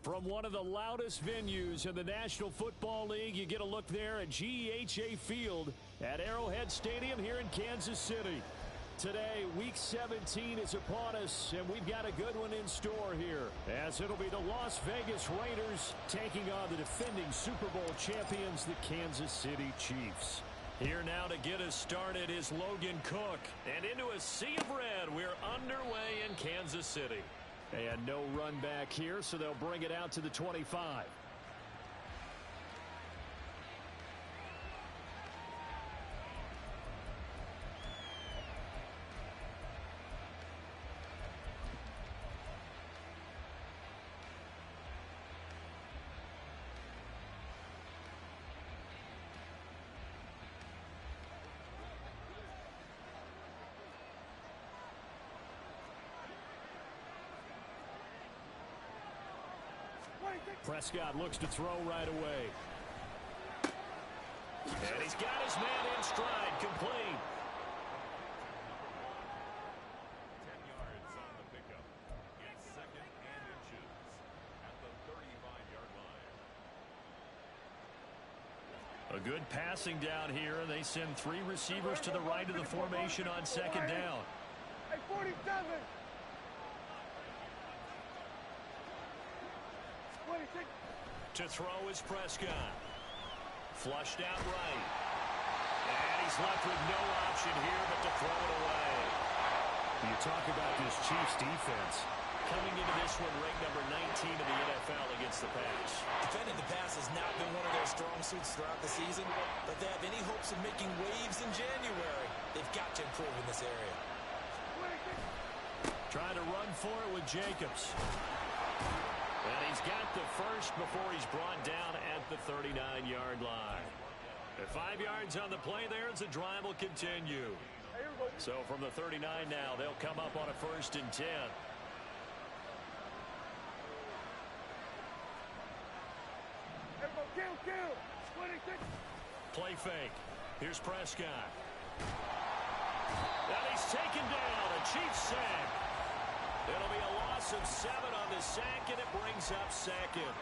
From one of the loudest venues in the National Football League, you get a look there at GEHA Field at Arrowhead Stadium here in Kansas City. Today, Week 17 is upon us, and we've got a good one in store here, as it'll be the Las Vegas Raiders taking on the defending Super Bowl champions, the Kansas City Chiefs. Here now to get us started is Logan Cook. And into a sea of red, we're underway in Kansas City. And no run back here, so they'll bring it out to the 25. Prescott looks to throw right away. And he's got his man in stride, complete. 10 yards on the pickup. It's second and inches at the 35-yard line. A good passing down here. They send three receivers to the right of the formation on second down. Hey, 47. To throw is Prescott. Flushed out right. And he's left with no option here but to throw it away. You talk about this Chiefs defense. Coming into this one ranked number 19 in the NFL against the pass. Defending the pass has not been one of their strong suits throughout the season, but they have any hopes of making waves in January. They've got to improve in this area. Trying to run for it with Jacobs. And he's got the first before he's brought down at the 39-yard line. The 5 yards on the play there as the drive will continue. So from the 39 now, they'll come up on a 1st and 10. Play fake. Here's Prescott. And he's taken down. A Chiefs sack. It'll be a loss of 7 on the sack, and it brings up second.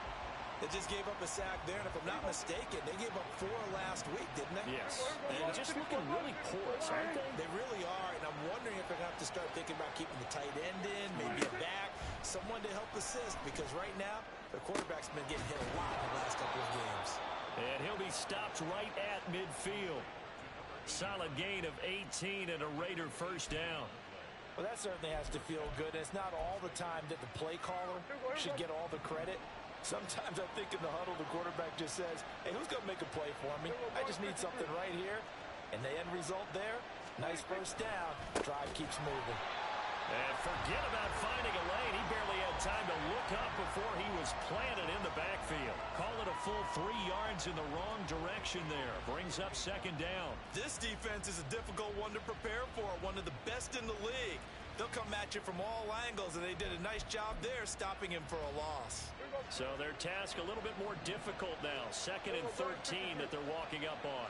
They just gave up a sack there, and if I'm not mistaken, they gave up 4 last week, didn't they? Yes. And just looking really porous, aren't they? They really are, and I'm wondering if they're going to have to start thinking about keeping the tight end in, maybe a back, someone to help assist, because right now, the quarterback's been getting hit a lot in the last couple of games. And he'll be stopped right at midfield. Solid gain of 18 and a Raider first down. Well, that certainly has to feel good. It's not all the time that the play caller should get all the credit. Sometimes I think in the huddle, the quarterback just says, hey, who's going to make a play for me? I just need something right here. And the end result there, nice first down. Drive keeps moving. And forget about finding a lane. He barely had time to look up before he was planted in the backfield. Call it a full 3 yards in the wrong direction there. Brings up second down. This defense is a difficult one to prepare for, one of the best in the league. They'll come at you from all angles, and they did a nice job there stopping him for a loss. So their task a little bit more difficult now. 2nd and 13 that they're walking up on.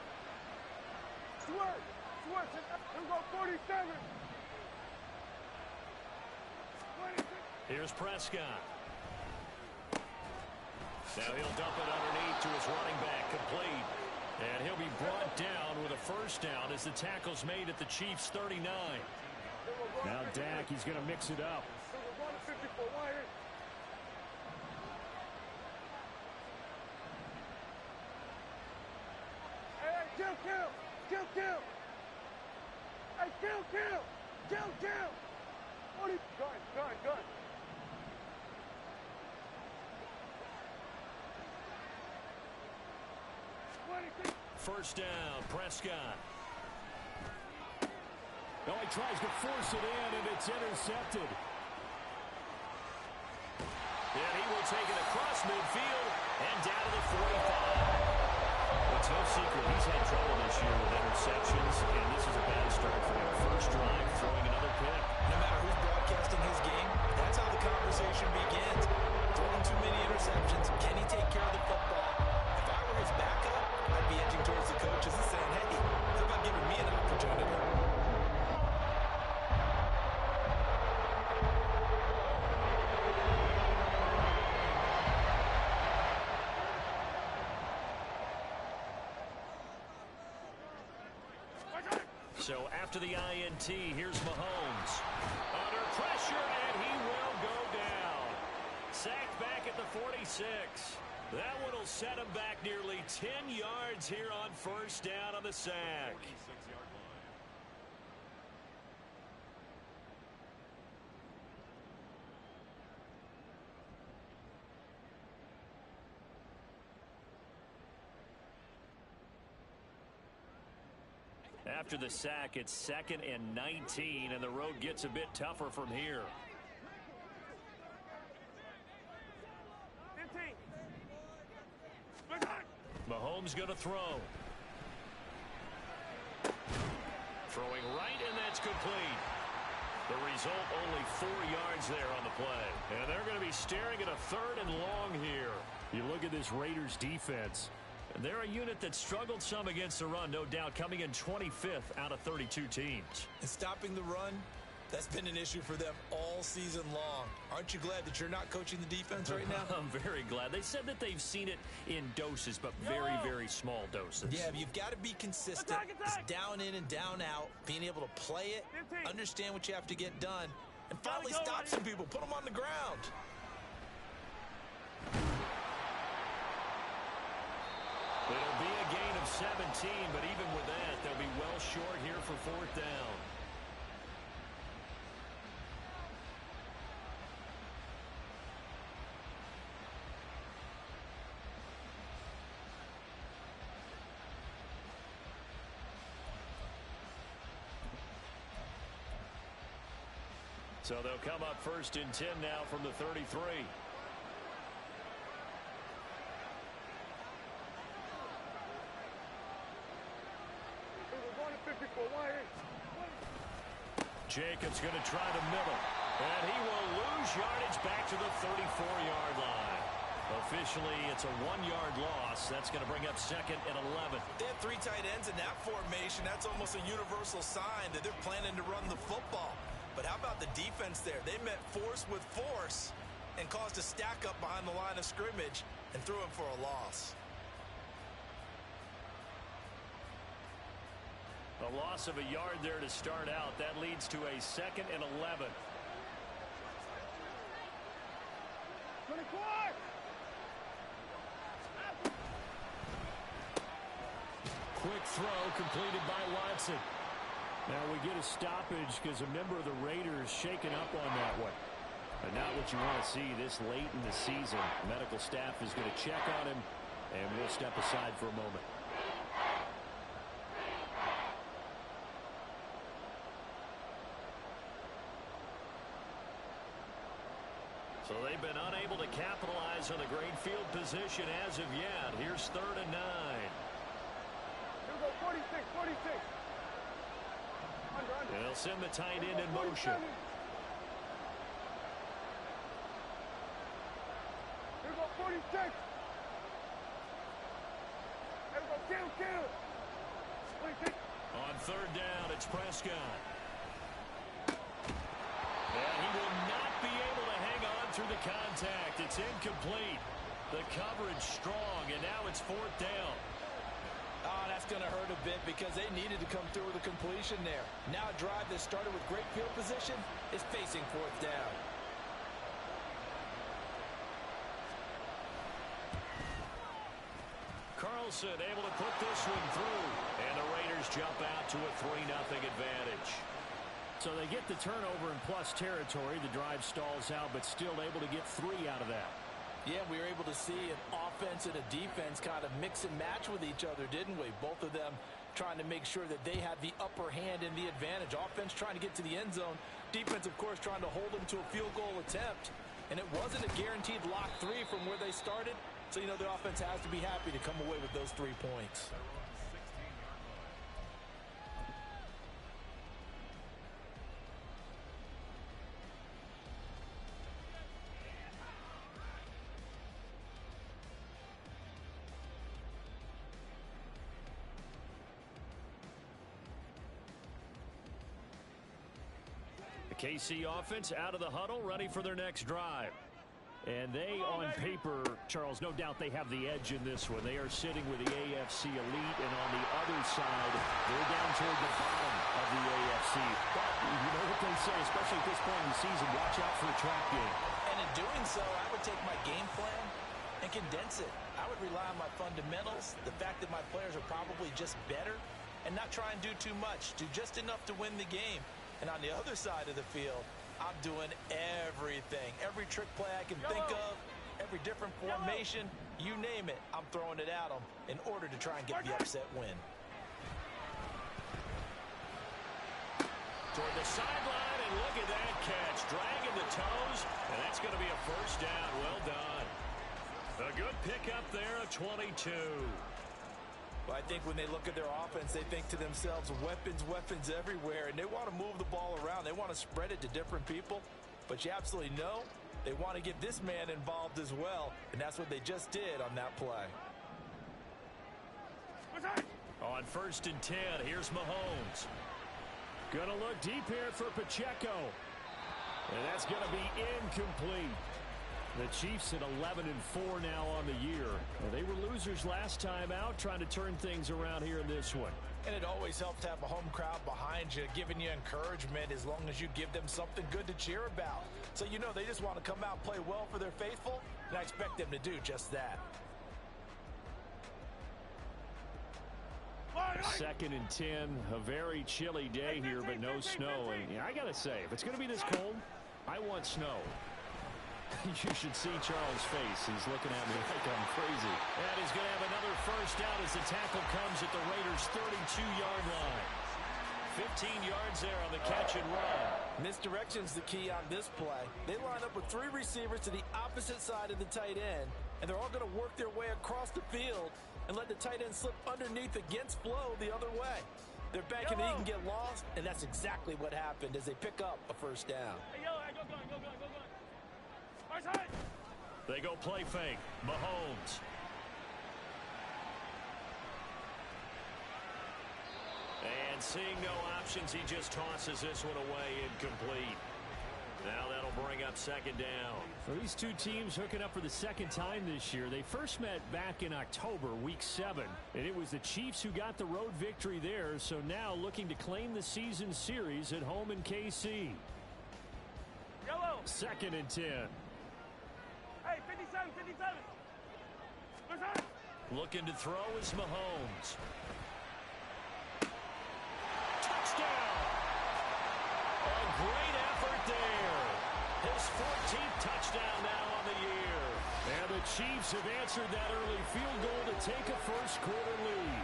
Switch. Here go 47. Here's Prescott. Now he'll dump it underneath to his running back, complete. And he'll be brought down with a first down as the tackle's made at the Chiefs' 39. Now Dak, he's going to mix it up. Hey, kill. Hey, kill. Gun. First down, Prescott. No, he tries to force it in, and it's intercepted. And he will take it across midfield and down to the 45. It's no secret he's had trouble this year with interceptions, and this is a bad start for him. First drive, throwing another pick. No matter who's broadcasting his game, that's how the conversation begins. Throwing too many interceptions. Can he take care of the football? If I were his backup, I'd be edging towards the coaches and saying, hey, how about giving me an opportunity? So after the INT, here's Mahomes. Under pressure, and he will go down. Sacked back at the 46. That one will set him back nearly 10 yards here on first down on the sack. 46-yard line. After the sack, it's 2nd and 19, and the road gets a bit tougher from here. 15. Mahomes going to throw. Throwing right, and that's complete. The result, only 4 yards there on the play. And they're going to be staring at a 3rd and long here. You look at this Raiders defense. They're a unit that struggled some against the run, no doubt, coming in 25th out of 32 teams. And stopping the run, that's been an issue for them all season long. Aren't you glad that you're not coaching the defense right now? I'm very glad. They said that they've seen it in doses, but very, very small doses. Yeah, but you've got to be consistent. It's down in and down out, being able to play it, understand what you have to get done, and finally stop some people, put them on the ground. It'll be a gain of 17, but even with that, they'll be well short here for 4th down. So they'll come up 1st and 10 now from the 33. Jacobs going to try the middle, and he will lose yardage back to the 34-yard line. Officially, it's a 1-yard loss. That's going to bring up 2nd and 11. They have 3 tight ends in that formation. That's almost a universal sign that they're planning to run the football. But how about the defense there? They met force with force and caused a stack up behind the line of scrimmage and threw him for a loss. A loss of a yard there to start out. That leads to a 2nd and 11. 24! Quick throw completed by Watson. Now we get a stoppage because a member of the Raiders shaken up on that one. But not what you want to see this late in the season. Medical staff is going to check on him, and we'll step aside for a moment. So they've been unable to capitalize on the great field position as of yet. Here's 3rd and 9. Here we go, 46, 46. Under. They'll send the tight end in motion. Here we go, 46. Here we go, kill. 26. On 3rd down, it's Prescott. And he will not be able to hang on through the contact. It's incomplete. The coverage strong, and now it's 4th down. Oh, that's going to hurt a bit because they needed to come through with a completion there. Now a drive that started with great field position is facing 4th down. Carlson able to put this one through. And the Raiders jump out to a 3-0 advantage. So they get the turnover in plus territory. The drive stalls out, but still able to get 3 out of that. Yeah, we were able to see an offense and a defense kind of mix and match with each other, didn't we? Both of them trying to make sure that they have the upper hand and the advantage. Offense trying to get to the end zone. Defense, of course, trying to hold them to a field goal attempt. And it wasn't a guaranteed lock 3 from where they started. So, you know, the offense has to be happy to come away with those 3 points. The KC offense out of the huddle, ready for their next drive. And they, on paper, Charles, no doubt they have the edge in this one. They are sitting with the AFC elite, and on the other side, they're down toward the bottom of the AFC. But you know what they say, especially at this point in the season, watch out for a trap game. And in doing so, I would take my game plan and condense it. I would rely on my fundamentals, the fact that my players are probably just better, and not try and do too much, do just enough to win the game. And on the other side of the field, I'm doing everything. Every trick play I can think of, every different formation, you name it, I'm throwing it at them in order to try and get the upset win. Toward the sideline, and look at that catch. Dragging the toes, and that's going to be a first down. Well done. A good pickup there, a 22. Well, I think when they look at their offense, they think to themselves, weapons everywhere, and they want to move the ball around. They want to spread it to different people, but you absolutely know they want to get this man involved as well, and that's what they just did on that play. On 1st and 10, here's Mahomes. Going to look deep here for Pacheco, and that's going to be incomplete. The Chiefs at 11-4 now on the year. They were losers last time out, trying to turn things around here in this one. And it always helps to have a home crowd behind you, giving you encouragement as long as you give them something good to cheer about. So you know they just want to come out and play well for their faithful, and I expect them to do just that. 2nd and 10, a very chilly day here, but no snow. And I got to say, if it's going to be this cold, I want snow. You should see Charles' face. He's looking at me like I'm crazy. And he's going to have another first down as the tackle comes at the Raiders' 32-yard line. 15 yards there on the catch and run. Misdirection's the key on this play. They line up with 3 receivers to the opposite side of the tight end, and they're all going to work their way across the field and let the tight end slip underneath against flow the other way. They're banking that he can get lost, and that's exactly what happened as they pick up a first down. They go play fake. Mahomes. And seeing no options, he just tosses this one away incomplete. Now that'll bring up 2nd down. For these two teams hooking up for the 2nd time this year. They first met back in October, week 7. And it was the Chiefs who got the road victory there. So now looking to claim the season series at home in KC. 2nd and 10. Hey, 57, 57. Looking to throw is Mahomes. Touchdown! A great effort there. His 14th touchdown now on the year. And the Chiefs have answered that early field goal to take a first-quarter lead.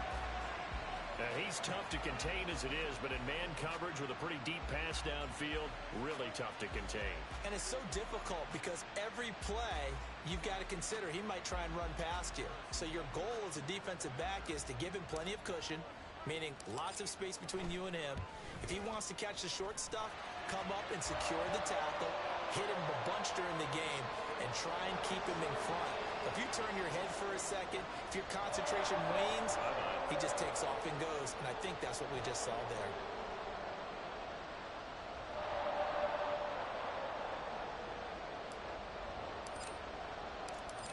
He's tough to contain as it is, but in man coverage with a pretty deep pass downfield, really tough to contain. And it's so difficult because every play you've got to consider he might try and run past you. So your goal as a defensive back is to give him plenty of cushion, meaning lots of space between you and him. If he wants to catch the short stuff, come up and secure the tackle, hit him a bunch during the game, and try and keep him in front. If you turn your head for a second, if your concentration wanes, he just takes off and goes. And I think that's what we just saw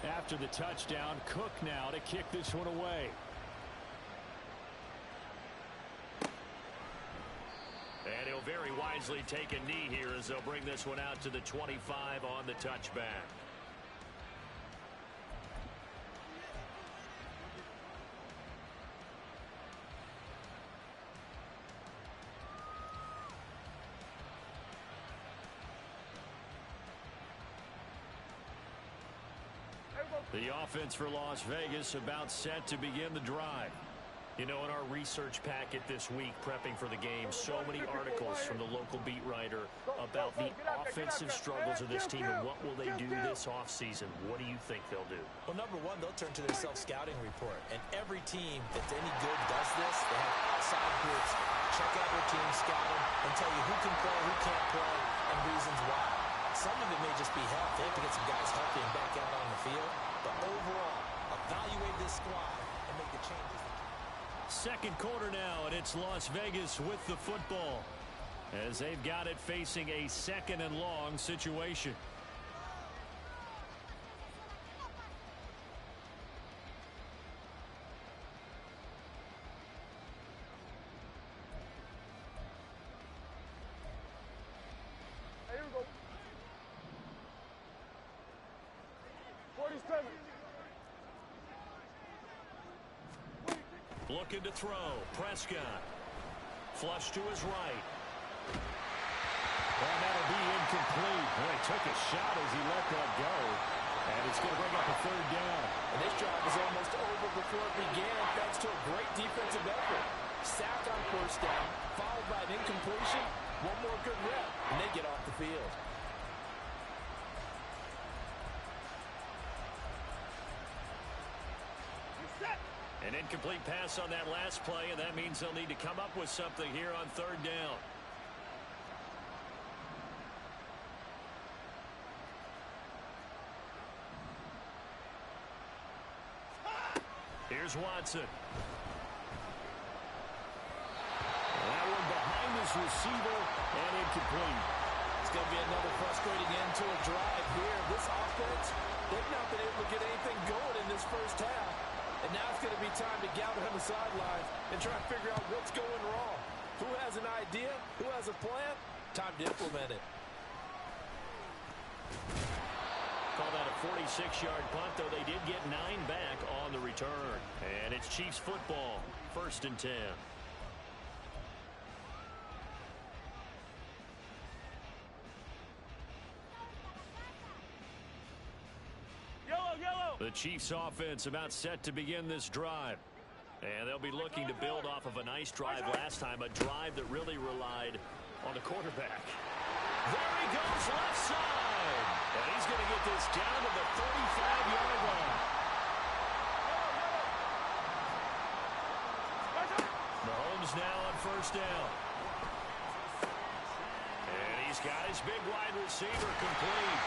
there. After the touchdown, Cook now to kick this one away. And he'll very wisely take a knee here as they'll bring this one out to the 25 on the touchback. The offense for Las Vegas about set to begin the drive. You know, in our research packet this week, prepping for the game, so many articles from the local beat writer about the offensive struggles of this team and what will they do this offseason. What do you think they'll do? Well, number one, they'll turn to their self-scouting report. And every team that's any good does this. They have outside groups check out their team, scout them, and tell you who can play, who can't play, and reasons why. Some of it may just be health. They have to get some guys healthy and back out on the field. But overall, evaluate this squad and make the changes. Second quarter now, and it's Las Vegas with the football as they've got it facing a 2nd and long situation. Looking to throw. Prescott. Flush to his right. And that'll be incomplete. Boy, he took a shot as he let that go. And it's going to bring up a third down. And this drive was almost over before it began thanks to a great defensive effort. Sack on first down, followed by an incompletion. One more good rep, and they get off the field. An incomplete pass on that last play, and that means they'll need to come up with something here on third down. Here's Watson. That one behind his receiver and incomplete. It's going to be another frustrating end to a drive here. This offense, they've not been able to get anything going in this first half. And now it's going to be time to gather on the sidelines and try to figure out what's going wrong. Who has an idea? Who has a plan? Time to implement it. Call that a 46-yard punt, though they did get 9 back on the return. And it's Chiefs football, 1st and 10. The Chiefs offense about set to begin this drive. And they'll be looking to build off of a nice drive last time, a drive that really relied on the quarterback. There he goes, left side. And he's going to get this down to the 35-yard line. Mahomes now on first down. And he's got his big wide receiver complete.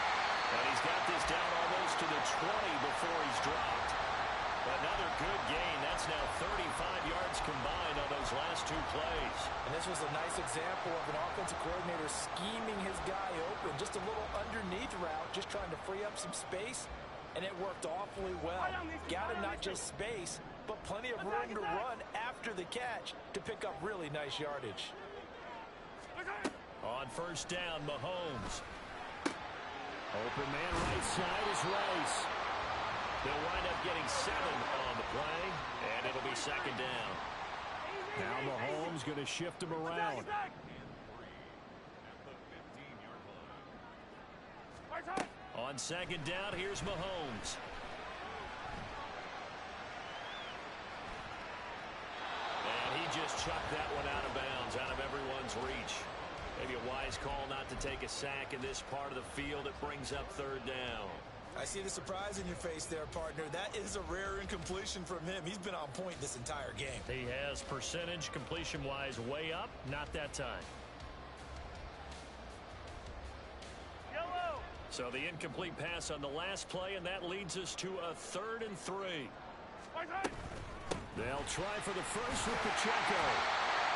And he's got this down almost to the 20 before he's dropped. Another good gain. That's now 35 yards combined on those last 2 plays. And this was a nice example of an offensive coordinator scheming his guy open. Just a little underneath route, just trying to free up some space. And it worked awfully well. Got him not just space, but plenty of room to run after the catch to pick up really nice yardage. On first down, Mahomes. Open man right side is Rice. They'll wind up getting 7 on the play, and it'll be 2nd down. Now Mahomes going to shift him around. On 2nd down, here's Mahomes. And he just chucked that one out of bounds, out of everyone's reach. Maybe a wise call not to take a sack in this part of the field. It brings up 3rd down. I see the surprise in your face there, partner. That is a rare incompletion from him. He's been on point this entire game. He has percentage completion-wise way up. Not that time. So the incomplete pass on the last play, and that leads us to a 3rd and 3. They'll try for the first with Pacheco.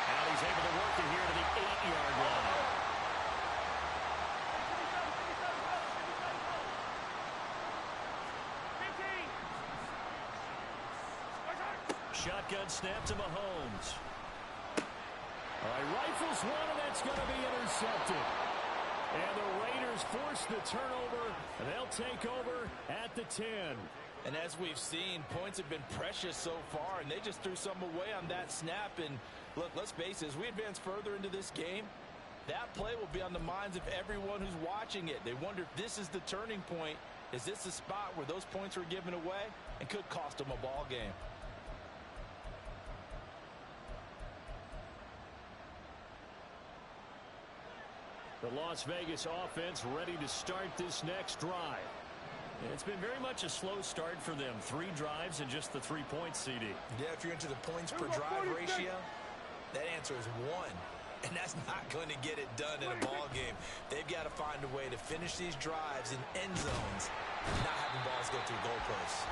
And he's able to work it here to the 8-yard line. Shotgun snap to Mahomes. All right, rifles one, and that's going to be intercepted. And the Raiders force the turnover. They'll take over at the 10. And as we've seen, points have been precious so far, and they just threw some away on that snap. And look, let's face it, as we advance further into this game, that play will be on the minds of everyone who's watching it. They wonder if this is the turning point. Is this the spot where those points were given away and could cost them a ball game? The Las Vegas offense ready to start this next drive. It's been very much a slow start for them. 3 drives and just the 3 points, CD. Yeah, if you're into the points per drive ratio, that answer is 1. And that's not going to get it done in a ball game. They've got to find a way to finish these drives in end zones, not having balls go through goalposts.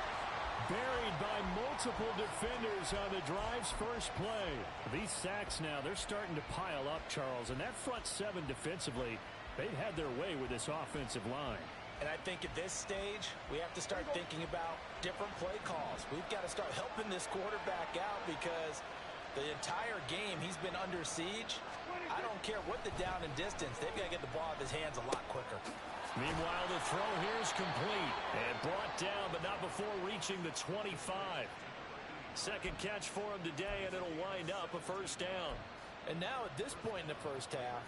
Buried by multiple defenders on the drive's first play. These sacks now, they're starting to pile up, Charles. And that front 7 defensively, they've had their way with this offensive line. And I think at this stage, we have to start thinking about different play calls. We've got to start helping this quarterback out because The entire game, he's been under siege. I don't care what the down and distance. They've got to get the ball out of his hands a lot quicker. Meanwhile, the throw here is complete and brought down, but not before reaching the 25. Second catch for him today, and it'll wind up a first down. And now at this point in the first half,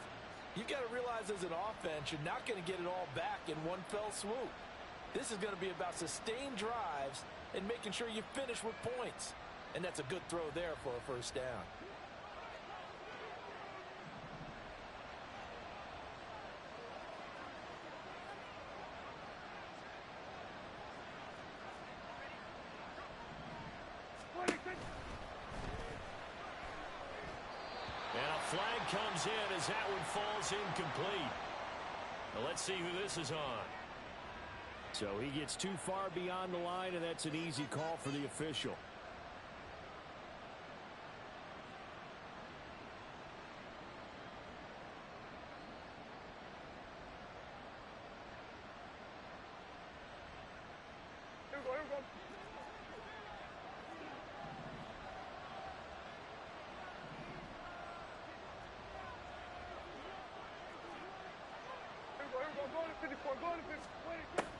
you've got to realize as an offense, you're not going to get it all back in one fell swoop. This is going to be about sustained drives and making sure you finish with points. And that's a good throw there for a first down. And a flag comes in as that one falls incomplete. Now let's see who this is on. So he gets too far beyond the line, and that's an easy call for the official.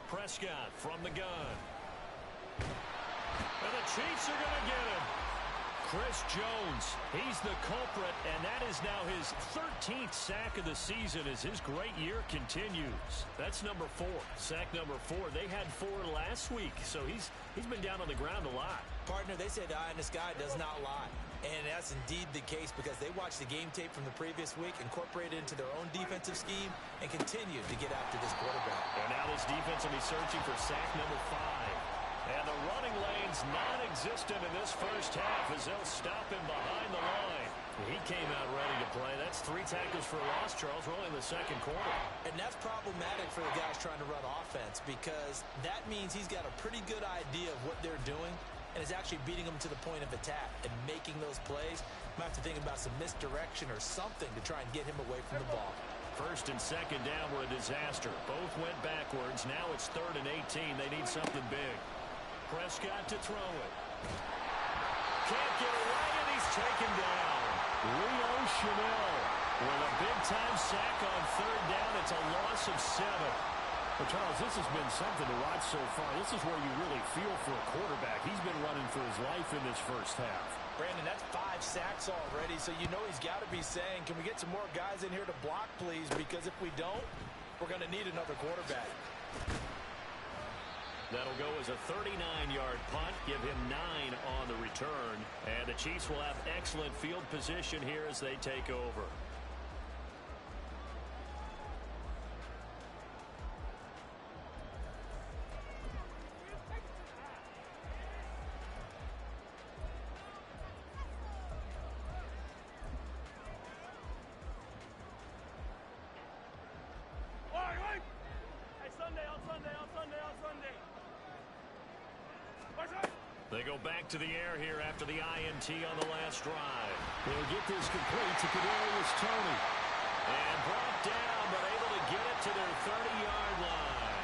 Prescott from the gun. And the Chiefs are going to get him. Chris Jones, he's the culprit, and that is now his 13th sack of the season as his great year continues. That's number 4, sack number 4. They had 4 last week, so he's been down on the ground a lot. Partner, they say the eye in the sky does not lie. And that's indeed the case because they watched the game tape from the previous week, incorporated it into their own defensive scheme, and continued to get after this quarterback. And now this defense will be searching for sack number 5. And the running lane's non-existent in this first half as they'll stop him behind the line. He came out ready to play. That's 3 tackles for a loss, Charles. We're only in the second quarter. And that's problematic for the guys trying to run offense because that means he's got a pretty good idea of what they're doing and is actually beating them to the point of attack and making those plays. Might have to think about some misdirection or something to try and get him away from the ball. First and second down were a disaster. Both went backwards. Now it's 3rd and 18. They need something big. Prescott to throw it. Can't get away, and he's taken down. Leo Chanel with a big-time sack on 3rd down. It's a loss of 7. Well, Charles, this has been something to watch so far. This is where you really feel for a quarterback. He's been running for his life in this first half. Brandon, that's 5 sacks already, so you know he's got to be saying, can we get some more guys in here to block, please? Because if we don't, we're going to need another quarterback. That'll go as a 39-yard punt, give him 9 on the return. And the Chiefs will have excellent field position here as they take over. They go back to the air here after the INT on the last drive. They'll get this complete to Kadarius Toney. And brought down, but able to get it to their 30-yard line.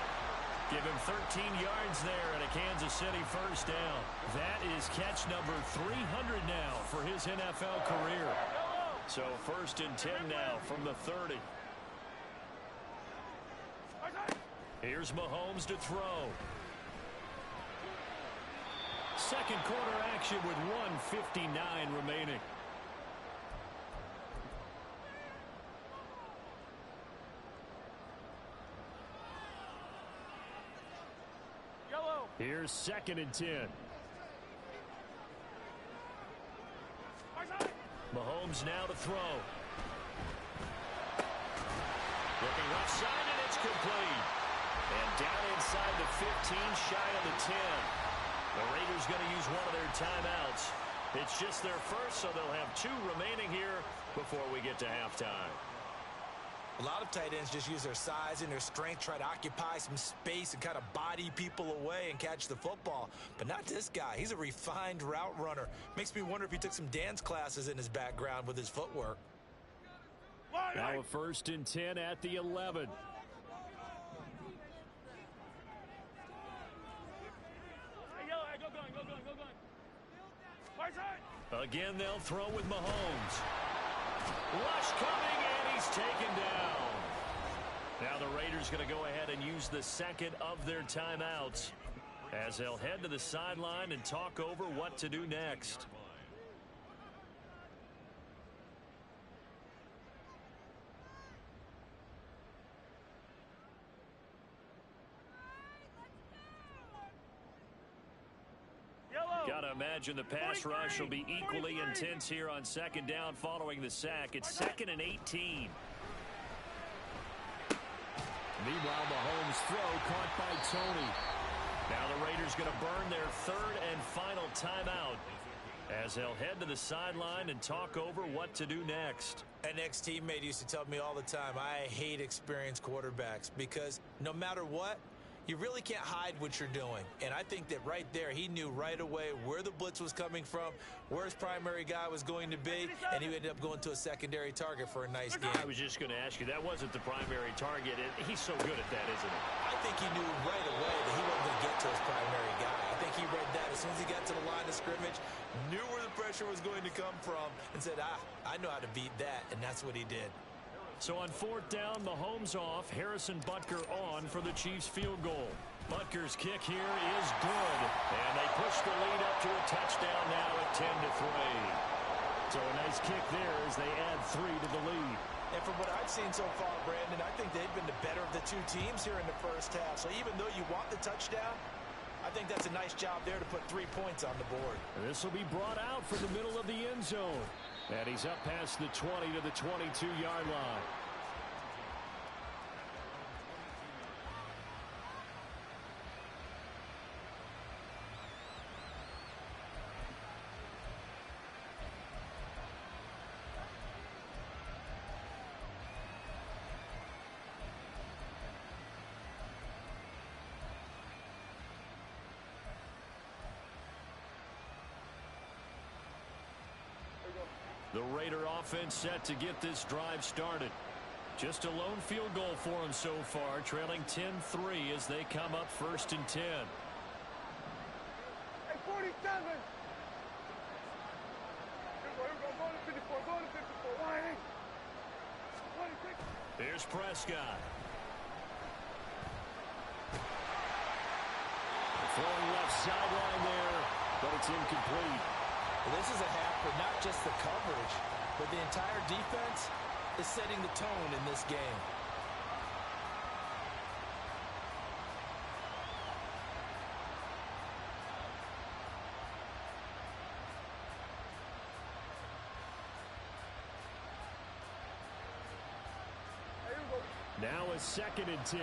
Give him 13 yards there and a Kansas City first down. That is catch number 300 now for his NFL career. So 1st and 10 now from the 30. Here's Mahomes to throw. Second quarter action with 1:59 remaining. Yellow. Here's 2nd and 10. Mahomes now to throw. Looking left side, and it's complete. And down inside the 15, shy of the 10. The Raiders going to use one of their timeouts. It's just their first, so they'll have 2 remaining here before we get to halftime. A lot of tight ends just use their size and their strength, try to occupy some space and kind of body people away and catch the football. But not this guy. He's a refined route runner. Makes me wonder if he took some dance classes in his background with his footwork. Now a 1st and 10 at the 11. Again, they'll throw with Mahomes. Rush coming, and he's taken down. Now the Raiders going to go ahead and use the second of their timeouts as they'll head to the sideline and talk over what to do next. Got to imagine the pass rush will be equally intense here on second down following the sack. It's 2nd and 18. Meanwhile, Mahomes' throw caught by Tony. Now the Raiders going to burn their third and final timeout as they'll head to the sideline and talk over what to do next. An ex-teammate used to tell me all the time, I hate experienced quarterbacks because no matter what, you really can't hide what you're doing. And I think that right there, he knew right away where the blitz was coming from, where his primary guy was going to be, and he ended up going to a secondary target for a nice game. I was just going to ask you, that wasn't the primary target. He's so good at that, isn't he? I think he knew right away that he wasn't going to get to his primary guy. I think he read that as soon as he got to the line of scrimmage, knew where the pressure was going to come from, and said, I know how to beat that, and that's what he did. So on 4th down, Mahomes off, Harrison Butker on for the Chiefs field goal. Butker's kick here is good, and they push the lead up to a touchdown now at 10-3. So a nice kick there as they add 3 to the lead. And from what I've seen so far, Brandon, I think they've been the better of the two teams here in the first half. So even though you want the touchdown, I think that's a nice job there to put 3 points on the board. And this will be brought out from the middle of the end zone. And he's up past the 20 to the 22-yard line. The Raider offense set to get this drive started. Just a lone field goal for them so far, trailing 10-3 as they come up 1st and 10. Hey, 47! Here we go, go to 54, go to 54, Why? 26. Here's Prescott. Throwing left sideline there, but it's incomplete. This is a half for not just the coverage, but the entire defense is setting the tone in this game. Now a 2nd and 10.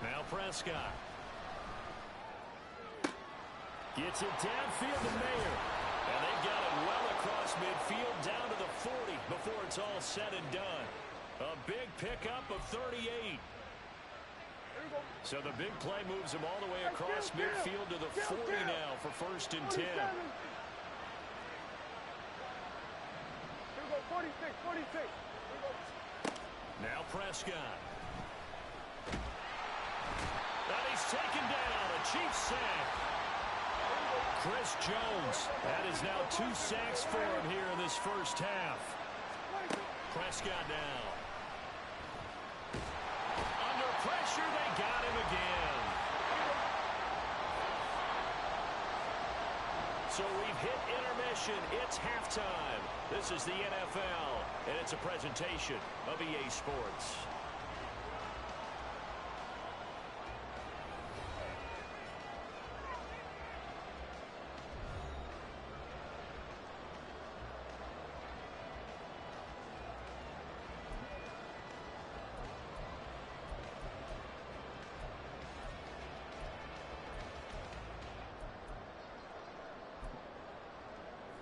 Now Prescott. Gets it downfield to Mayer. And they've got it well across midfield down to the 40 before it's all said and done. A big pickup of 38. So the big play moves him all the way across midfield to the 40 now for 1st and 10. 46. Now Prescott. And he's taken down. A Chiefs sack. Chris Jones. That is now 2 sacks for him here in this first half. Prescott now. Under pressure, they got him again. So we've hit intermission. It's halftime. This is the NFL, and it's a presentation of EA Sports.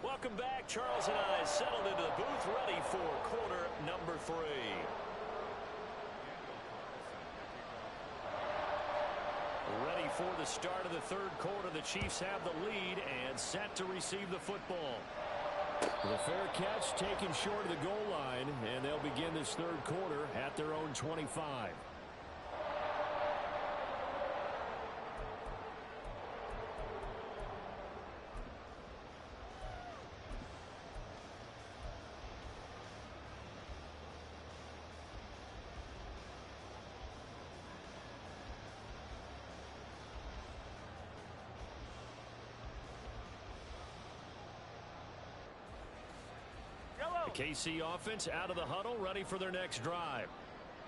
Welcome back. Charles and I settled into the booth, ready for quarter number 3. Ready for the start of the third quarter. The Chiefs have the lead and set to receive the football. The fair catch taken short of the goal line, and they'll begin this third quarter at their own 25. KC offense out of the huddle, ready for their next drive.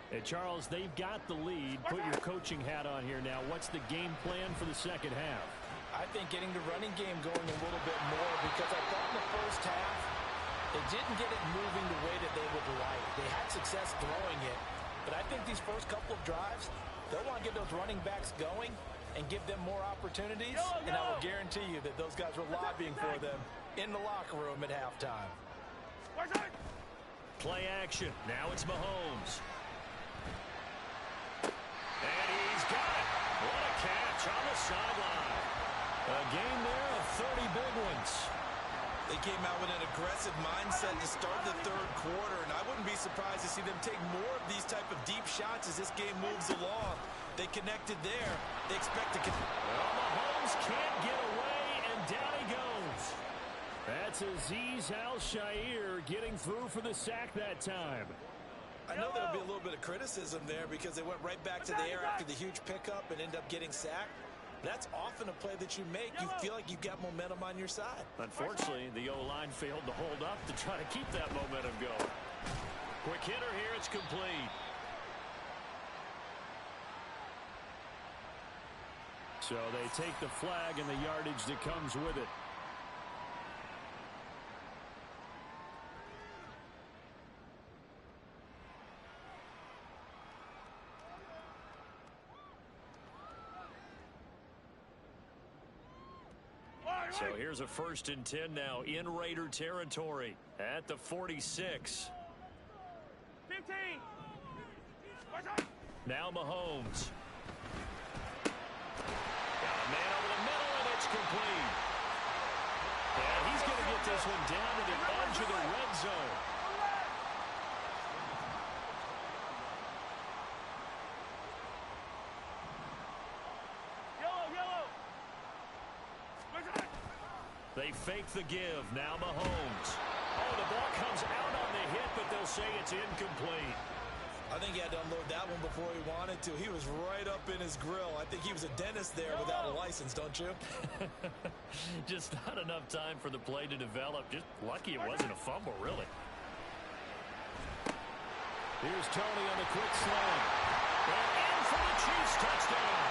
Hey, Charles, they've got the lead. Put your coaching hat on here now. What's the game plan for the second half? I think getting the running game going a little bit more, because I thought in the first half they didn't get it moving the way that they would like. They had success throwing it, but I think these first couple of drives, they'll want to get those running backs going and give them more opportunities, and I will guarantee you that those guys were lobbying for them in the locker room at halftime. Play action. Now it's Mahomes. And he's got it. What a catch on the sideline. A game there of 30 big ones. They came out with an aggressive mindset to start the third quarter, and I wouldn't be surprised to see them take more of these type of deep shots as this game moves along. They connected there. They expect to connect. Well, Mahomes can't get away, and down he goes. That's Azeez Al-Shaair getting through for the sack that time. I know there'll be a little bit of criticism there because they went right back to the air after the huge pickup and end up getting sacked. That's often a play that you make. You feel like you've got momentum on your side. Unfortunately, the O-line failed to hold up to try to keep that momentum going. Quick hitter here. It's complete. So they take the flag and the yardage that comes with it. So here's a 1st and 10 now in Raider territory at the 46. 15. Now Mahomes. Got a man over the middle, and it's complete. And he's going to get this one down to the edge of the red zone. They fake the give. Now Mahomes. Oh, the ball comes out on the hit, but they'll say it's incomplete. I think he had to unload that one before he wanted to. He was right up in his grill. I think he was a dentist there without a license, don't you? Just not enough time for the play to develop. Just lucky it wasn't a fumble, really. Here's Tony on the quick slant. And in for the Chiefs touchdown.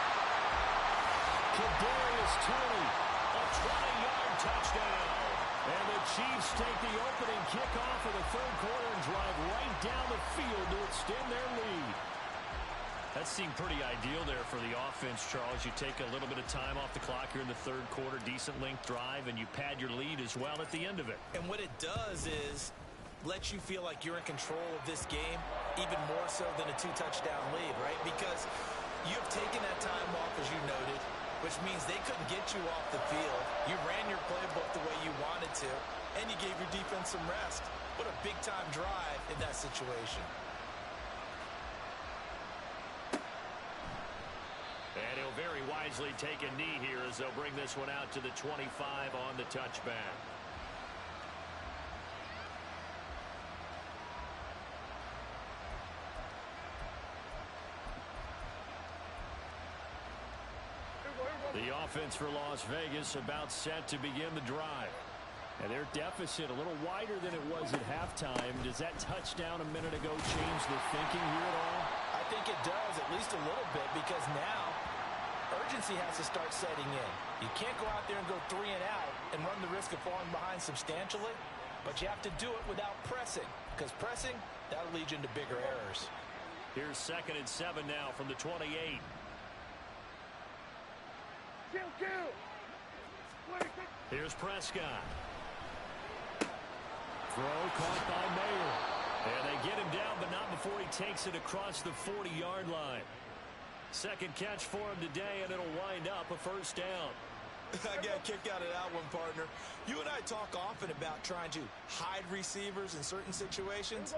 Kadarius Toney, a 20-yard touchdown. And the Chiefs take the opening kickoff of the third quarter and drive right down the field to extend their lead. That seemed pretty ideal there for the offense, Charles. You take a little bit of time off the clock here in the third quarter, decent length drive, and you pad your lead as well at the end of it. And what it does is let you feel like you're in control of this game, even more so than a 2-touchdown lead, right? Because you have taken that time off, as you noted, which means they couldn't get you off the field. You ran your playbook the way you wanted to, and you gave your defense some rest. What a big-time drive in that situation. And he'll very wisely take a knee here as they'll bring this one out to the 25 on the touchback. The offense for Las Vegas about set to begin the drive. And their deficit a little wider than it was at halftime. Does that touchdown a minute ago change the thinking here at all? I think it does, at least a little bit, because now urgency has to start setting in. You can't go out there and go 3 and out and run the risk of falling behind substantially, but you have to do it without pressing, because pressing, that'll lead you into bigger errors. Here's 2nd and 7 now from the 28. Here's Prescott. Throw caught by Mayer. And they get him down, but not before he takes it across the 40-yard line. Second catch for him today, and it'll wind up a 1st down. I got a kick out of that one, partner. You and I talk often about trying to hide receivers in certain situations,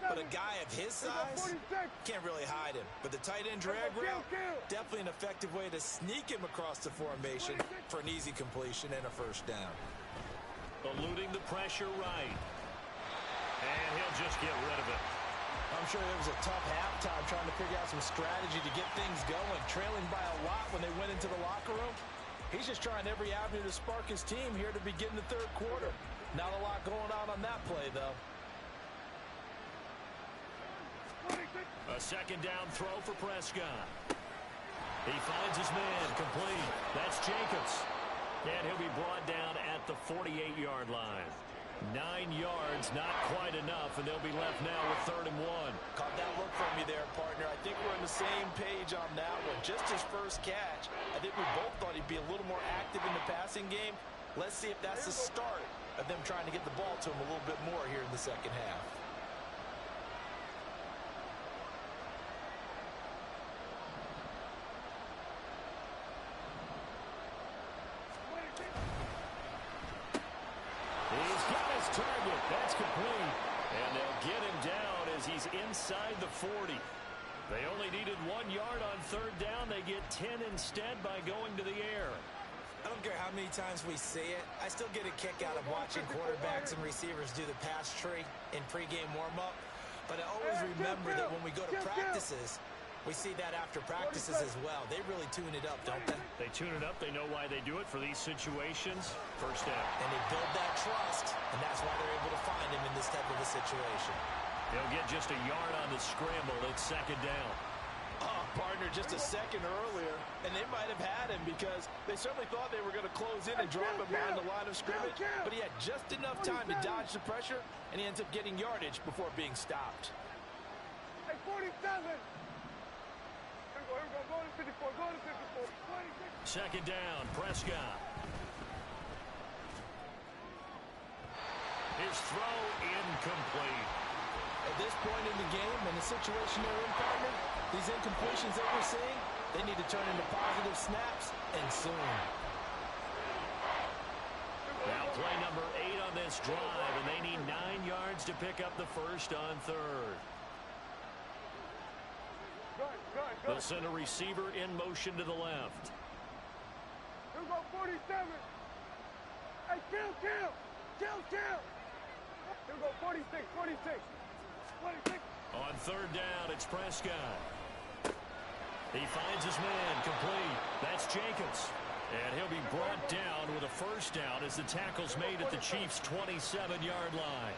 but a guy of his size can't really hide him. But the tight end drag route, definitely an effective way to sneak him across the formation for an easy completion and a first down. Eluding the pressure right. And he'll just get rid of it. I'm sure it was a tough halftime trying to figure out some strategy to get things going, trailing by a lot when they went into the locker room. He's just trying every avenue to spark his team here to begin the third quarter. Not a lot going on that play, though. A second down throw for Prescott. He finds his man complete. That's Jacobs. And he'll be brought down at the 48-yard line. 9 yards, not quite enough, and they'll be left now with 3rd and 1. Caught that look from you there, partner. I think we're on the same page on that one. Just his first catch. I think we both thought he'd be a little more active in the passing game. Let's see if that's the start of them trying to get the ball to him a little bit more here in the second half. Target, that's complete. And they'll get him down as he's inside the 40. They only needed 1 yard on 3rd down. They get 10 instead by going to the air. I don't care how many times we see it. I still get a kick out of watching quarterbacks and receivers do the pass tree in pregame warm-up. But I always remember that when we go to practices, we see that after practices as well. They really tune it up, don't they? They tune it up. They know why they do it for these situations. First down. And they build that trust, and that's why they're able to find him in this type of a situation. They'll get just a yard on the scramble. It's 2nd down. Oh, partner, just a second earlier, and they might have had him because they certainly thought they were going to close in and drop him behind the line of scrimmage, but he had just enough time to dodge the pressure, and he ends up getting yardage before being stopped. Hey, 47! Go to 54, go to 54. 2nd down, Prescott. His throw incomplete. At this point in the game, in the situation they're in, partner, these incompletions that we're seeing, they need to turn into positive snaps, and soon. Now play number 8 on this drive, and they need 9 yards to pick up the first on 3rd. They'll send a receiver in motion to the left. Here we go, 47. Hey, kill. Here we go, 46. On 3rd down, it's Prescott. He finds his man complete. That's Jacobs. And he'll be brought down with a first down as the tackle's made at the Chiefs' 27-yard line.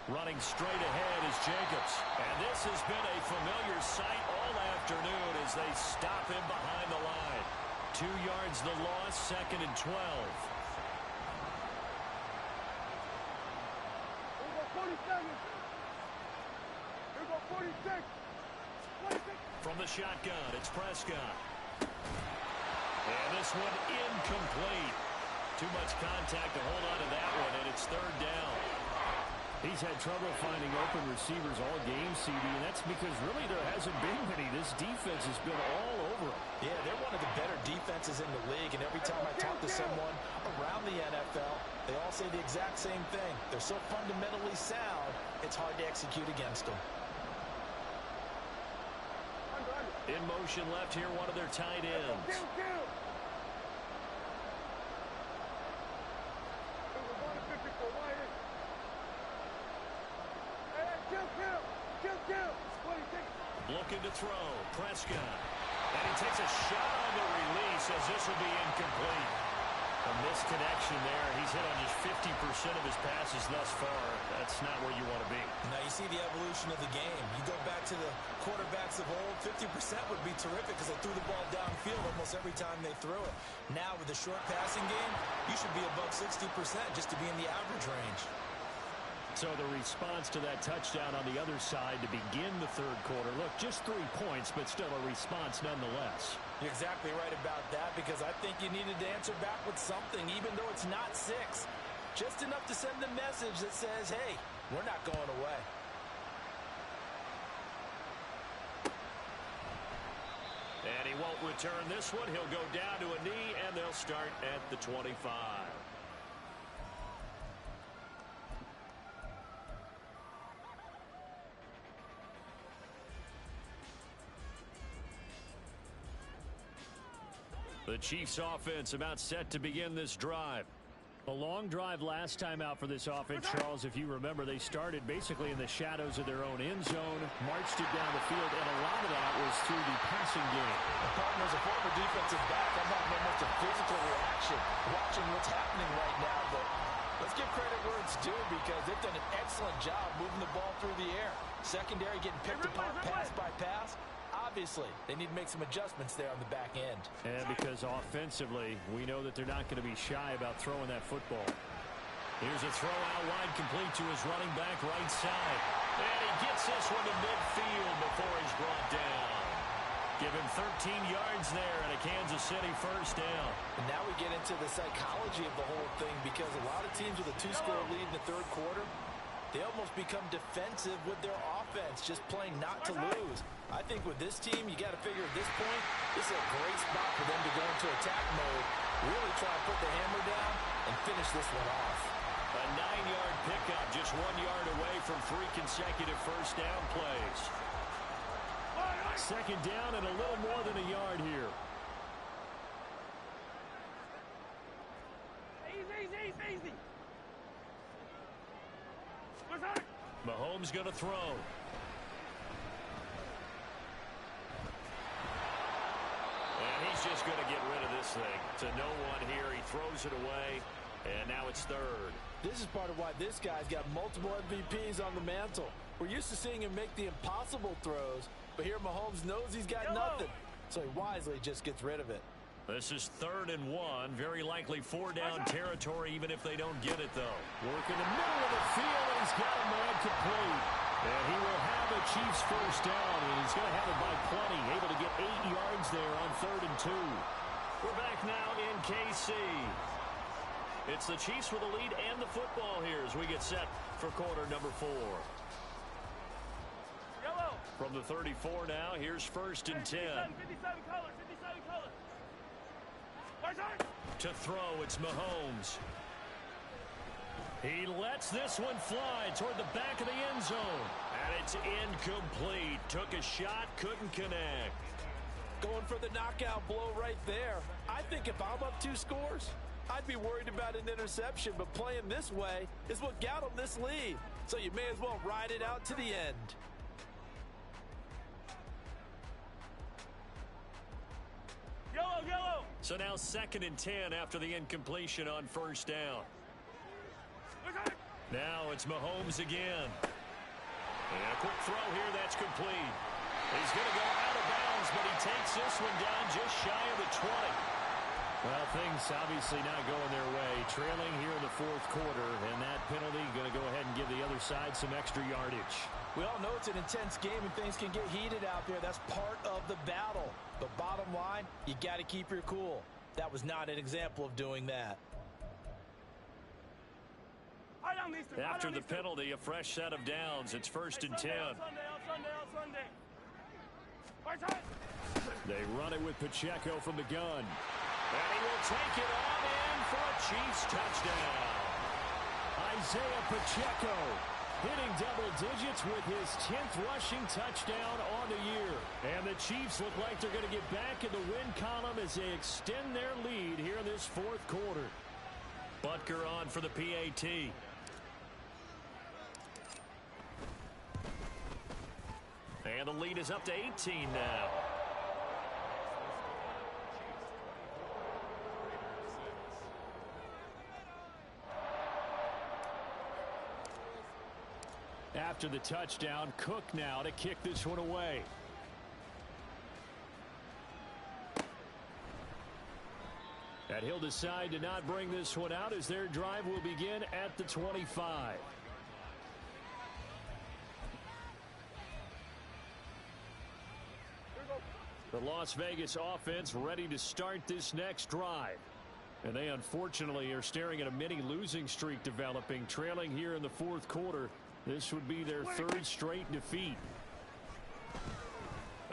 Running straight ahead is Jacobs. And this has been a familiar sight all afternoon as they stop him behind the line. 2 yards the loss, 2nd and 12. Here we go, 47. Here we go, 46. From the shotgun, it's Prescott. And this one incomplete. Too much contact to hold on to that one, and it's 3rd down. He's had trouble finding open receivers all game, CD, and that's because really there hasn't been many. This defense has been all over him. Yeah, they're one of the better defenses in the league, and every time I talk to someone around the NFL, they all say the exact same thing. They're so fundamentally sound, it's hard to execute against them. In motion left here, one of their tight ends. Looking to throw, Prescott. And he takes a shot on the release as this will be incomplete. A misconnection there. He's hit on just 50% of his passes thus far. That's not where you want to be. Now you see the evolution of the game. You go back to the quarterbacks of old, 50% would be terrific because they threw the ball downfield almost every time they threw it. Now with the short passing game, you should be above 60% just to be in the average range. So the response to that touchdown on the other side to begin the 3rd quarter. Look, just 3 points, but still a response nonetheless. You're exactly right about that because I think you needed to answer back with something, even though it's not 6. Just enough to send the message that says, hey, we're not going away. And he won't return this one. He'll go down to a knee, and they'll start at the 25. The Chiefs offense about set to begin this drive. A long drive last time out for this offense, Charles. If you remember, they started basically in the shadows of their own end zone, marched it down the field, and a lot of that was through the passing game. As a former defensive back, I'm having almost a physical reaction watching what's happening right now. But let's give credit where it's due because they've done an excellent job moving the ball through the air. Secondary getting picked apart pass by pass. Obviously, they need to make some adjustments there on the back end. And because offensively, we know that they're not going to be shy about throwing that football. Here's a throw out wide, complete to his running back right side. And he gets this one to midfield before he's brought down. Give him 13 yards there and a Kansas City first down. And now we get into the psychology of the whole thing because a lot of teams with a 2-score lead in the third quarter, they almost become defensive with their offense, just playing not to lose. I think with this team, you got to figure at this point, this is a great spot for them to go into attack mode, really try to put the hammer down and finish this one off. A 9-yard pickup, just 1 yard away from 3 consecutive first down plays. Second down and a little more than a yard here. Easy. Mahomes going to throw. And he's just going to get rid of this thing to no one here. He throws it away, and now it's third. This is part of why this guy's got multiple MVPs on the mantle. We're used to seeing him make the impossible throws, but here Mahomes knows he's got nothing, so he wisely just gets rid of it. This is 3rd and 1. Very likely 4-down territory, even if they don't get it, though. Work in the middle of the field, and he's got a man complete. And he will have a Chiefs first down, and he's going to have it by plenty. Able to get 8 yards there on 3rd and 2. We're back now in KC. It's the Chiefs with the lead and the football here as we get set for quarter number 4. Yellow. From the 34 now, here's 1st and 10. 57 colors. To throw, it's Mahomes. He lets this one fly toward the back of the end zone. And it's incomplete. Took a shot, couldn't connect. Going for the knockout blow right there. I think if I'm up 2 scores, I'd be worried about an interception, but playing this way is what got him this lead. So you may as well ride it out to the end. Yellow. So now 2nd and 10 after the incompletion on 1st down. Now it's Mahomes again. And a quick throw here, that's complete. He's going to go out of bounds, but he takes this one down just shy of the 20. Well, things obviously not going their way. Trailing here in the 4th quarter, and that penalty going to go ahead and give the other side some extra yardage. We all know it's an intense game and things can get heated out there. That's part of the battle. But bottom line, you got to keep your cool. That was not an example of doing that. After the penalty, a fresh set of downs. It's 1st and 10. They run it with Pacheco from the gun. And he will take it on in for a Chiefs touchdown. Isaiah Pacheco hitting double digits with his 10th rushing touchdown on the year. And the Chiefs look like they're going to get back in the win column as they extend their lead here in this 4th quarter. Butker on for the PAT. And the lead is up to 18 now. After the touchdown, Cook now to kick this one away. And he'll decide to not bring this one out as their drive will begin at the 25. The Las Vegas offense ready to start this next drive. And they unfortunately are staring at a mini losing streak developing, trailing here in the 4th quarter. This would be their 3rd straight defeat.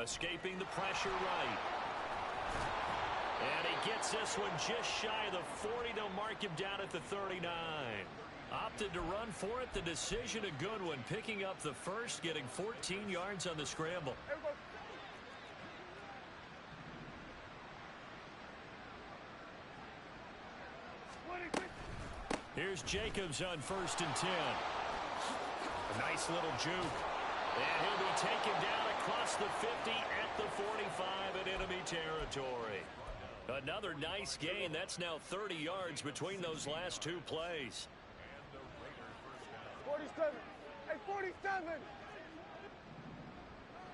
Escaping the pressure right. And he gets this one just shy of the 40. They'll mark him down at the 39. Opted to run for it. The decision a good one. Picking up the first, getting 14 yards on the scramble. Here's Jacobs on 1st and 10. A nice little juke. And he'll be taken down across the 50 at the 45 in enemy territory. Another nice gain. That's now 30 yards between those last two plays. 47. Hey, 47. Here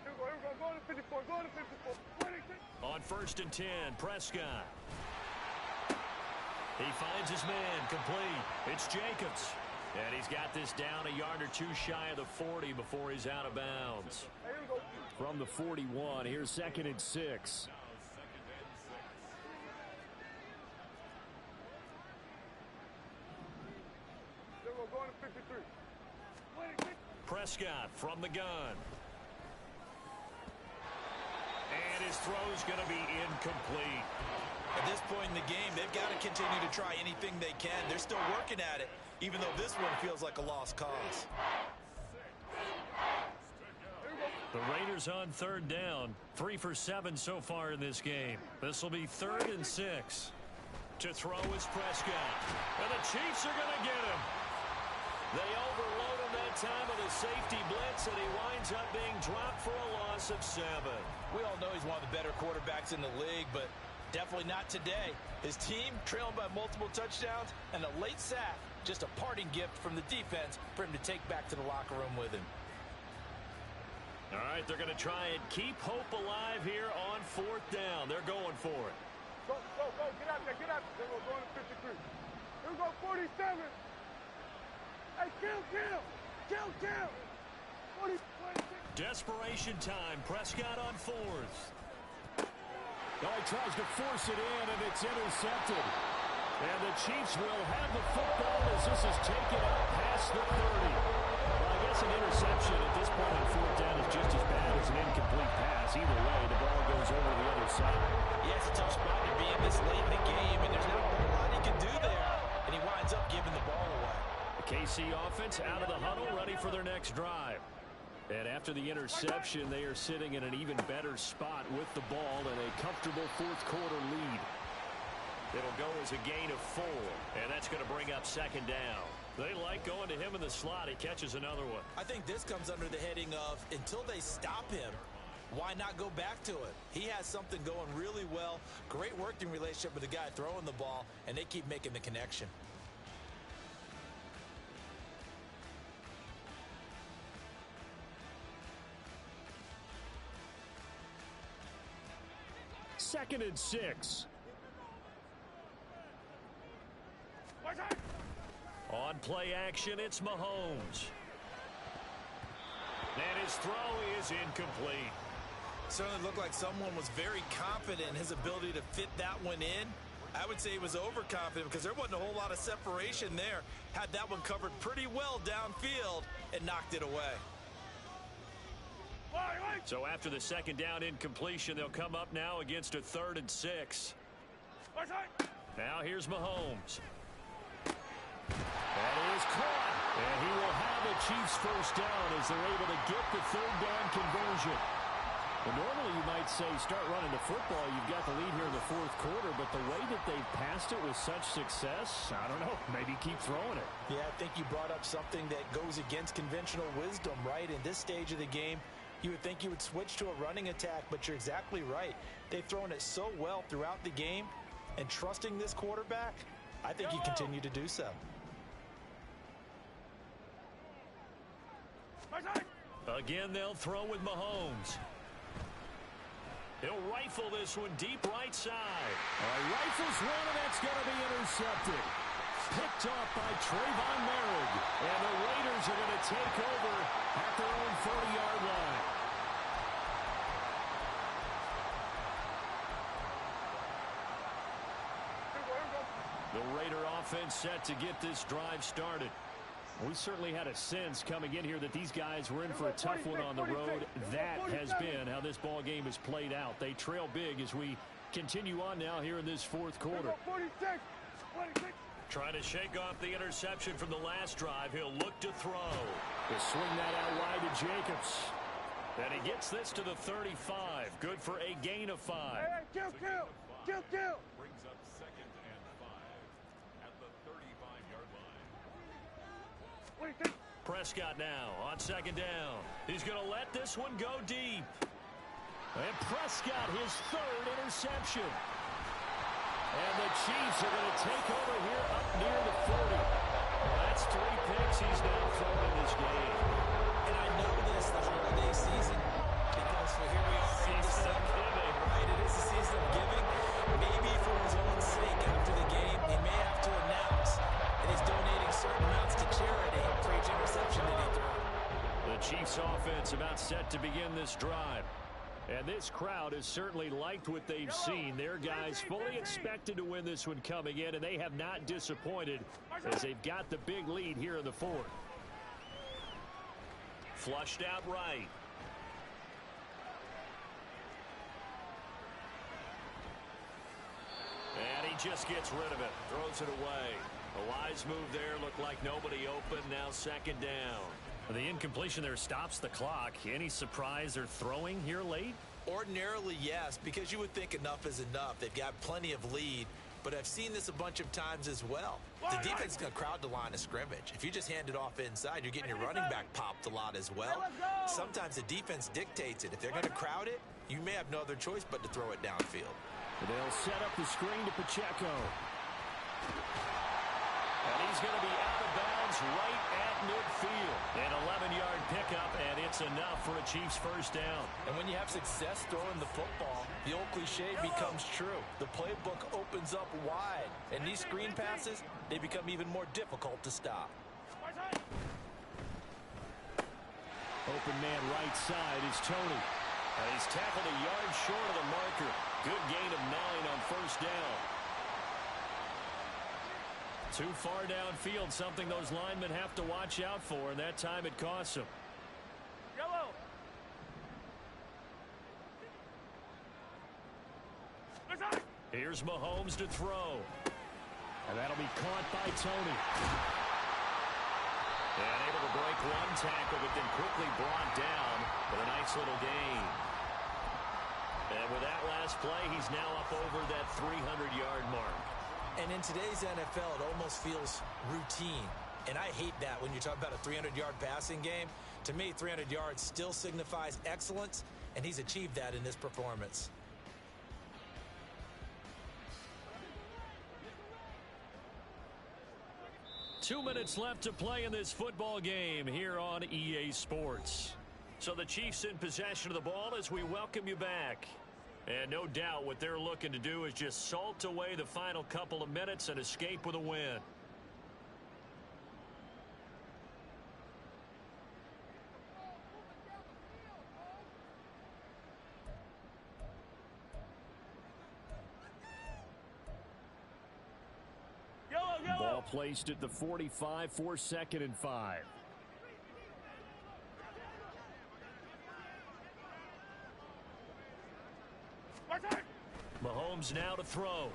we go. Go to 54. Go to 54. 26. On 1st and 10, Prescott. He finds his man, complete. It's Jacobs. And he's got this down a yard or two shy of the 40 before he's out of bounds. Hey, here we go. From the 41, here's 2nd and 6. Here we go. Going to 53. 26. Prescott from the gun. And his throw's going to be incomplete. At this point in the game, they've got to continue to try anything they can. They're still working at it, even though this one feels like a lost cause. The Raiders on 3rd down. 3 for 7 so far in this game. This will be 3rd and 6. To throw is Prescott. And the Chiefs are going to get him. They overload him that time with a safety blitz, and he winds up being dropped for a loss of 7. We all know he's one of the better quarterbacks in the league, but definitely not today. His team trailing by multiple touchdowns, and a late sack, just a parting gift from the defense for him to take back to the locker room with him. All right, they're going to try and keep hope alive here on 4th down. They're going for it. Go. Get out there. Get out there. We're going to 53. Here we go. 47. Hey, kill. 40, 26. Desperation time. Prescott on 4th. Oh, he tries to force it in, and it's intercepted. And the Chiefs will have the football as this is taken out past the 30. Well, I guess an interception at this point on 4th down is just as bad as an incomplete pass. Either way, the ball goes over to the other side. Yeah, it's a tough spot to be in this late in the game, and there's not a whole lot he can do there. And he winds up giving the ball away. The KC offense out of the huddle, ready for their next drive. And after the interception, they are sitting in an even better spot with the ball and a comfortable 4th quarter lead. It'll go as a gain of 4, and that's going to bring up 2nd down. They like going to him in the slot. He catches another one. I think this comes under the heading of, until they stop him, why not go back to it? He has something going really well, great working relationship with the guy throwing the ball, and they keep making the connection. Second and 6. On play action, it's Mahomes. And his throw is incomplete. Certainly looked like someone was very confident in his ability to fit that one in. I would say he was overconfident because there wasn't a whole lot of separation there. Had that one covered pretty well downfield and knocked it away. So after the 2nd down incompletion, they'll come up now against a 3rd and 6. Now here's Mahomes. That is caught. And he will have the Chiefs 1st down as they're able to get the 3rd down conversion. Well, normally you might say start running the football. You've got the lead here in the 4th quarter, but the way that they've passed it with such success, I don't know, maybe keep throwing it. Yeah, I think you brought up something that goes against conventional wisdom, right? In this stage of the game, you would think you would switch to a running attack, but you're exactly right. They've thrown it so well throughout the game, and trusting this quarterback, I think you continue to do so. Again, they'll throw with Mahomes. He'll rifle this one deep right side. Rifles one, and that's going to be intercepted. Picked off by Trayvon Merrick. And the Raiders are going to take over at their own 40-yard line. The Raider offense set to get this drive started. We certainly had a sense coming in here that these guys were in for a tough one on the road. That has been how this ball game has played out. They trail big as we continue on now here in this fourth quarter. 46. Trying to shake off the interception from the last drive. He'll look to throw. He'll swing that out wide to Jacobs. And he gets this to the 35. Good for a gain of 5. Hey, kill. Brings up 2nd and 5 at the 35-yard line. Prescott now on 2nd down. He's going to let this one go deep. And Prescott, his 3rd interception. And the Chiefs are going to take over here up near the 40. That's 3 picks he's now thrown in this game. And I know this the holiday season because here we are in December. Right, it is the season of giving. Maybe for his own sake after the game, he may have to announce that he's donating certain amounts to charity for each interception that he threw. The Chiefs offense about set to begin this drive. And this crowd has certainly liked what they've seen. Their guys fully expected to win this one coming in, and they have not disappointed as they've got the big lead here in the 4th. Flushed out right. And he just gets rid of it. Throws it away. A wise move there. Looked like nobody open. Now 2nd down. The incompletion there stops the clock. Any surprise they're throwing here late? Ordinarily, yes, because you would think enough is enough. They've got plenty of lead, but I've seen this a bunch of times as well. The defense is going to crowd the line of scrimmage. If you just hand it off inside, you're getting your running back popped a lot as well. Sometimes the defense dictates it. If they're going to crowd it, you may have no other choice but to throw it downfield. They'll set up the screen to Pacheco. And he's going to be out of bounds right at midfield. An 11-yard pickup, and it's enough for a Chiefs first down. And when you have success throwing the football, the old cliche becomes true. The playbook opens up wide, and these screen passes, they become even more difficult to stop. Open man right side is Tony. And he's tackled a yard short of the marker. Good gain of 9 on first down. Too far downfield, something those linemen have to watch out for, and that time it costs them. Yellow. Here's Mahomes to throw. And that'll be caught by Tony. And able to break one tackle, but then quickly brought down with a nice little gain. And with that last play, he's now up over that 300-yard mark. And in today's NFL, it almost feels routine. And I hate that when you talk about a 300-yard passing game. To me, 300 yards still signifies excellence, and he's achieved that in this performance. Two minutes left to play in this football game here on EA Sports. So the Chiefs in possession of the ball as we welcome you back. And no doubt what they're looking to do is just salt away the final couple of minutes and escape with a win. Ball placed at the 45 for 2nd and 5. Mahomes now to throw.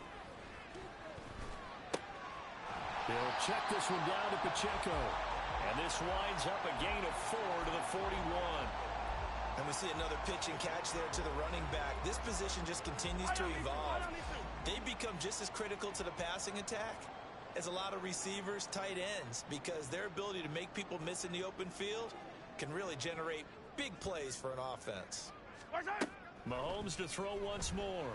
They'll check this one down to Pacheco. And this winds up a gain of 4 to the 41. And we see another pitch and catch there to the running back. This position just continues to evolve. They become just as critical to the passing attack as a lot of receivers, tight ends, because their ability to make people miss in the open field can really generate big plays for an offense. Mahomes to throw once more.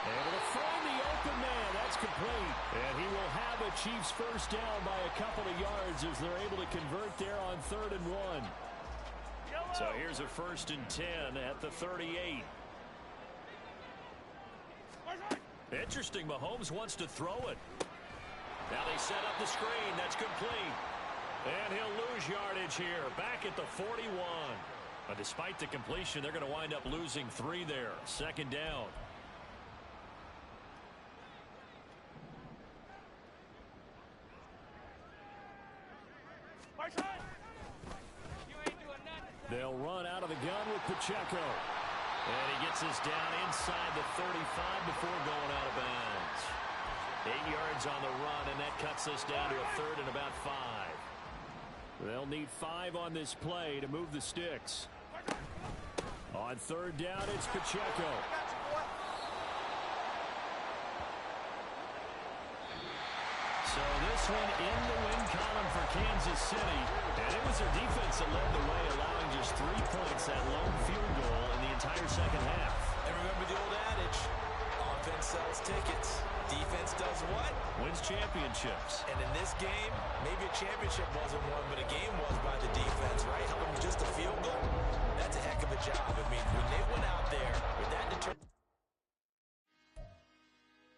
Able to find the open man. That's complete. And he will have a Chiefs first down by a couple of yards as they're able to convert there on 3rd and 1. So here's a 1st and 10 at the 38. Interesting. Mahomes wants to throw it. Now they set up the screen. That's complete. And he'll lose yardage here. Back at the 41. But despite the completion, they're going to wind up losing 3 there. 2nd down. of the gun with Pacheco. And he gets this down inside the 35 before going out of bounds. 8 yards on the run, and that cuts this down to a third and about 5. They'll need 5 on this play to move the sticks. On third down, it's Pacheco. So this one in the win column for Kansas City. And it was their defense that led the way, allowing just 3 points, that lone field goal in the entire second half. And remember the old adage, offense sells tickets. Defense does what? Wins championships. And in this game, maybe a championship wasn't won, but a game was by the defense, right? Helping just a field goal. That's a heck of a job. I mean, when they went out there with that determination.